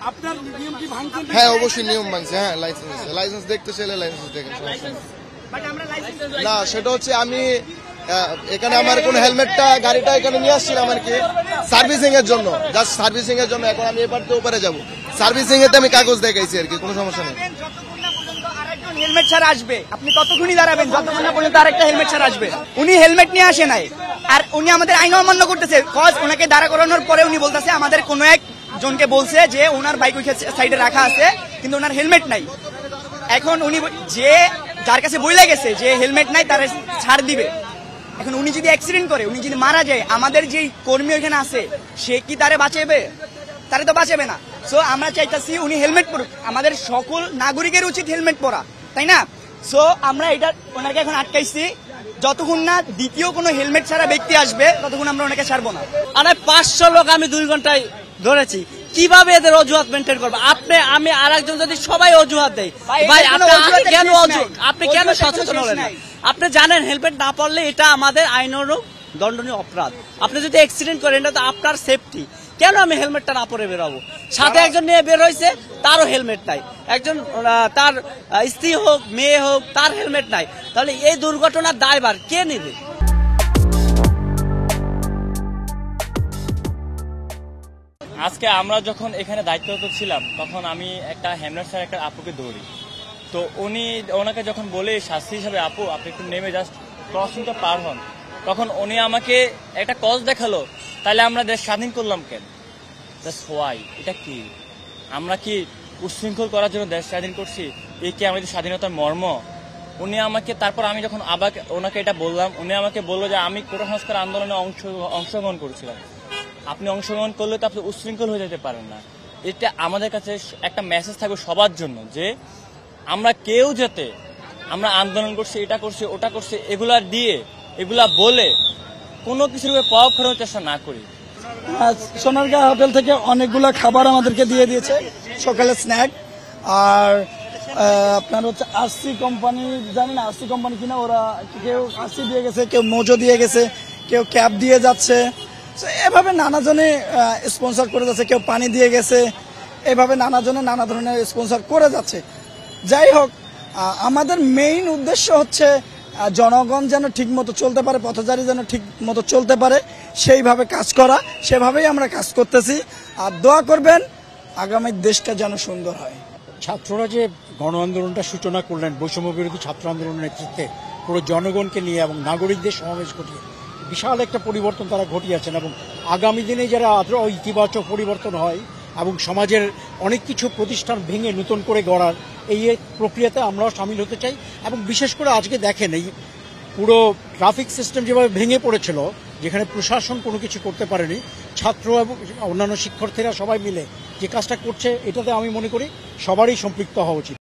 আপনার নিয়ম কি ভাঙছেন? হ্যাঁ অবশ্যই নিয়ম ভাঙছে। হ্যাঁ লাইসেন্স দেখতে চাইলে লাইসেন্স দেখেন, না সেটা হচ্ছে আমি এখানে আমার কোন হেলমেটটা গাড়িটা এখানে নিয়ে আসছিলাম আর কি সার্ভিসিং এর জন্য, জাস্ট সার্ভিসিং এর জন্য। এখন আমি এবার তো ওপারে যাবো, সার্ভিসিং এতে আমি কাগজ দেখাইছি আর কি, কোনো সমস্যা নেই। হেলমেট ছাড়া আসবে, আপনি ততক্ষণই দাঁড়াবেন যতক্ষণ না পর্যন্ত আরেকটা হেলমেট ছাড়া আসবে। উনি হেলমেট নিয়ে আসে নাই, আর উনি আমাদের আইন অমান্য করতেছে। কজ ওনাকে দাঁড়া করানোর পরে উনি বলতেছে আমাদের কোনো এক জনকে বলছে যে ওনার বাইক ওই সাইডে রাখা আছে কিন্তু ওনার হেলমেট নাই। এখন উনি যে যার কাছে বইলা গেছে যে হেলমেট নাই তার ছাড় দিবে। এখন উনি যদি অ্যাক্সিডেন্ট করে, উনি যদি মারা যায়, আমাদের যে কর্মী ওইখানে আছে সে কি তারে বাঁচাবে? তারে তো বাঁচাবে না। সো আমরা চাইতেছি উনি হেলমেট পরুক, আমাদের সকল নাগরিকের উচিত হেলমেট পরা, তাই না? সো আমরা এটা ওনাকে এখন আটকাইছি, যতক্ষণ না দ্বিতীয় কোনো হেলমেট ছাড়া ব্যক্তি আসবে ততক্ষণ আমরা ওনাকে ছাড়বো না। আরে 500 লোক আমি 2 ঘন্টায় ধরেছি, কিভাবে এদের অজুহাত মেনটেন করবো? আপনি আমি আর একজন যদি সবাই অজুহাত দেয়, ভাই আপনি কেন সচেতন হলেন না? আপনি জানেন হেলমেট না পরলে এটা আমাদের আইনেরও দণ্ডনীয় অপরাধ। আপনি যদি অ্যাক্সিডেন্ট করেন এটা তো আপনার সেফটি, কেন আমি হেলমেটটা না পরে বেরোবো? সাথে একজন নিয়ে বের হয়েছে তারও হেলমেট নাই, একজন তার স্ত্রী হোক মেয়ে হোক তার হেলমেট নাই, তাহলে এই দুর্ঘটনার দায়ভার কে নেবে? আজকে আমরা যখন এখানে দায়িত্বরত ছিলাম তখন আমি একটা হেমনার স্যার একটা আপুকে ধরি, তো ওনাকে যখন বলে শাস্তি হিসাবে আপু আপনি একটু নেমে জাস্ট ক্রসিংটা পার হন, তখন উনি আমাকে একটা কজ দেখালো, তাহলে আমরা দেশ স্বাধীন করলাম কেন? Just why? এটা কি আমরা কি উচ্ছৃঙ্খল করার জন্য দেশ স্বাধীন করছি? এই কি আমাদের স্বাধীনতার মর্ম? উনি আমাকে তারপর আমি যখন আবার ওনাকে এটা বললাম, উনি আমাকে বললো যে আমি কোটা সংস্কার আন্দোলনে অংশগ্রহণ করেছিলাম। আপনি অংশগ্রহণ করলে তো আপনি উচ্ছৃঙ্খল হয়ে যেতে পারেন না। এটা আমাদের কাছে একটা মেসেজ থাকবে সবার জন্য যে আমরা কেউ যাতে আমরা আন্দোলন করছি, এটা করছি, ওটা করছি, এগুলা বলে কোনো কিছুর উপরে প্রভাব ফেলানোর চেষ্টা না করি। সোনারগাঁ হোটেল থেকে অনেকগুলো খাবার আমাদেরকে দিয়ে দিয়েছে, সকালে স্ন্যাক। আর আপনার হচ্ছে আরসি কোম্পানি, জানি না আরসি কোম্পানি কিনা, ওরা কেউ আরসি দিয়ে গেছে, কেউ মোজো দিয়ে গেছে, কেউ ক্যাপ দিয়ে যাচ্ছে। এভাবে নানাজনে স্পন্সর করে যাচ্ছে, কেউ পানি দিয়ে গেছে, এভাবে নানাজনে নানা ধরনের স্পন্সর করে যাচ্ছে। যাই হোক, আমাদের মেইন উদ্দেশ্য হচ্ছে জনগণ যেন ঠিক মতো চলতে পারে, পথচারী যেন ঠিক মতো চলতে পারে, সেইভাবে কাজ করা। সেভাবেই আমরা কাজ করতেছি। আর দোয়া করবেন আগামী দেশটা যেন সুন্দর হয়। ছাত্ররা যে গণ আন্দোলনটা সূচনা করলেন বৈষম্য বিরোধী ছাত্র আন্দোলনের নেতৃত্বে পুরো জনগণকে নিয়ে এবং নাগরিকদের সমাবেশ ঘটিয়ে বিশাল একটা পরিবর্তন তারা ঘটিয়েছেন, এবং আগামী দিনে যারা ইতিবাচক পরিবর্তন হয় এবং সমাজের অনেক কিছু প্রতিষ্ঠান ভেঙে নতুন করে গড়ার এই প্রক্রিয়াতে আমরাও সামিল হতে চাই। এবং বিশেষ করে আজকে দেখেন এই পুরো ট্রাফিক সিস্টেম যেভাবে ভেঙে পড়েছিল, যেখানে প্রশাসন কোনো কিছু করতে পারেনি, ছাত্র এবং অন্যান্য শিক্ষার্থীরা সবাই মিলে যে কাজটা করছে, এটাতে আমি মনে করি সবারই সম্পৃক্ত হওয়া উচিত।